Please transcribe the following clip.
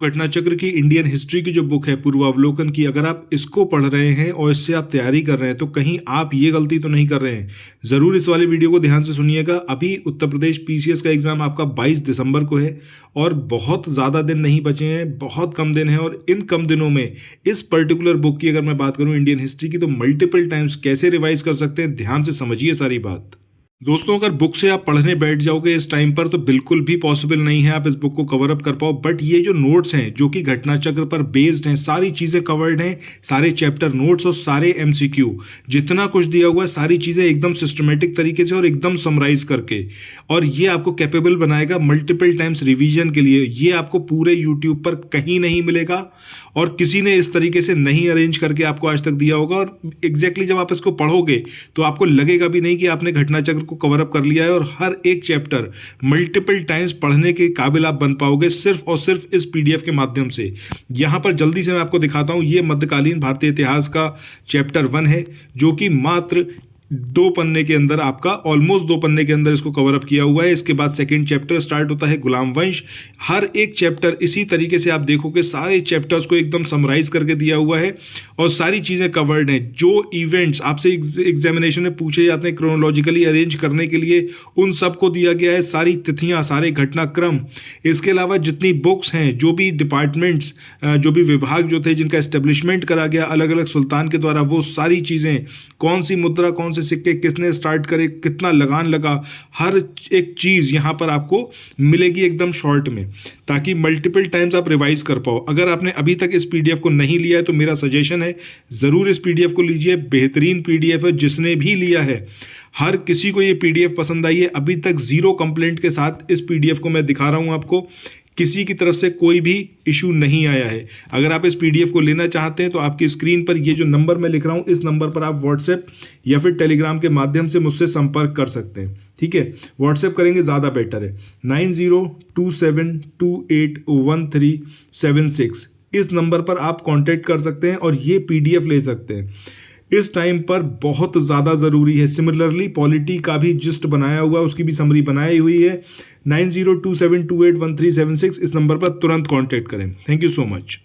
घटना चक्र की इंडियन हिस्ट्री की जो बुक है पूर्वावलोकन की, अगर आप इसको पढ़ रहे हैं और इससे आप तैयारी कर रहे हैं तो कहीं आप ये गलती तो नहीं कर रहे हैं। ज़रूर इस वाली वीडियो को ध्यान से सुनिएगा। अभी उत्तर प्रदेश पीसीएस का एग्ज़ाम आपका 22 दिसंबर को है और बहुत ज़्यादा दिन नहीं बचे हैं, बहुत कम दिन हैं। और इन कम दिनों में इस पर्टिकुलर बुक की अगर मैं बात करूँ इंडियन हिस्ट्री की, तो मल्टीपल टाइम्स कैसे रिवाइज कर सकते हैं, ध्यान से समझिए सारी बात। दोस्तों, अगर बुक से आप पढ़ने बैठ जाओगे इस टाइम पर तो बिल्कुल भी पॉसिबल नहीं है आप इस बुक को कवर अप कर पाओ। बट ये जो नोट्स हैं जो कि घटना चक्र पर बेस्ड हैं, सारी चीज़ें कवर्ड हैं, सारे चैप्टर नोट्स और सारे एमसीक्यू, जितना कुछ दिया हुआ है सारी चीज़ें एकदम सिस्टमेटिक तरीके से और एकदम समराइज करके, और ये आपको कैपेबल बनाएगा मल्टीपल टाइम्स रिवीजन के लिए। ये आपको पूरे यूट्यूब पर कहीं नहीं मिलेगा और किसी ने इस तरीके से नहीं अरेंज करके आपको आज तक दिया होगा। और एग्जैक्टली जब आप इसको पढ़ोगे तो आपको लगेगा भी नहीं कि आपने घटना चक्र को कवर अप कर लिया है, और हर एक चैप्टर मल्टीपल टाइम्स पढ़ने के काबिल आप बन पाओगे सिर्फ और सिर्फ इस पीडीएफ के माध्यम से। यहां पर जल्दी से मैं आपको दिखाता हूं, ये मध्यकालीन भारतीय इतिहास का चैप्टर 1 है जो कि मात्र 2 पन्ने के अंदर, आपका ऑलमोस्ट 2 पन्ने के अंदर इसको कवर अप किया हुआ है। इसके बाद सेकंड चैप्टर स्टार्ट होता है गुलाम वंश। हर एक चैप्टर इसी तरीके से आप देखोगे सारे चैप्टर्स को एकदम समराइज करके दिया हुआ है और सारी चीज़ें कवर्ड हैं। जो इवेंट्स आपसे एग्जामिनेशन में पूछे जाते हैं क्रोनोलॉजिकली अरेंज करने के लिए, उन सबको दिया गया है, सारी तिथियाँ, सारे घटनाक्रम। इसके अलावा जितनी बुक्स हैं, जो भी डिपार्टमेंट्स, जो भी विभाग जो थे जिनका एस्टेब्लिशमेंट करा गया अलग अलग सुल्तान के द्वारा, वो सारी चीज़ें, कौन सी मुद्रा, कौन से सिक्के किसने स्टार्ट करे, कितना लगान लगा, हर एक चीज़ यहाँ पर आपको मिलेगी एकदम शॉर्ट में, ताकि मल्टीपल टाइम्स आप रिवाइज कर पाओ। अगर आपने अभी तक इस पीडीएफ को नहीं लिया है तो मेरा सजेशन है ज़रूर इस पीडीएफ को लीजिए। बेहतरीन पीडीएफ है, जिसने भी लिया है हर किसी को ये पीडीएफ पसंद आई है। अभी तक 0 कंप्लेंट के साथ इस पीडीएफ को मैं दिखा रहा हूँ आपको, किसी की तरफ से कोई भी इशू नहीं आया है। अगर आप इस पीडीएफ को लेना चाहते हैं तो आपकी स्क्रीन पर ये जो नंबर मैं लिख रहा हूँ, इस नंबर पर आप व्हाट्सएप या फिर टेलीग्राम के माध्यम से मुझसे संपर्क कर सकते हैं। ठीक है, व्हाट्सएप करेंगे ज़्यादा बेटर है। 9027281376 इस नंबर पर आप कांटेक्ट कर सकते हैं और ये पीडीएफ ले सकते हैं। इस टाइम पर बहुत ज़्यादा ज़रूरी है। सिमिलरली पॉलिटी का भी जिस्ट बनाया हुआ है, उसकी भी समरी बनाई हुई है। 9027281376 इस नंबर पर तुरंत कांटेक्ट करें। Thank you so much.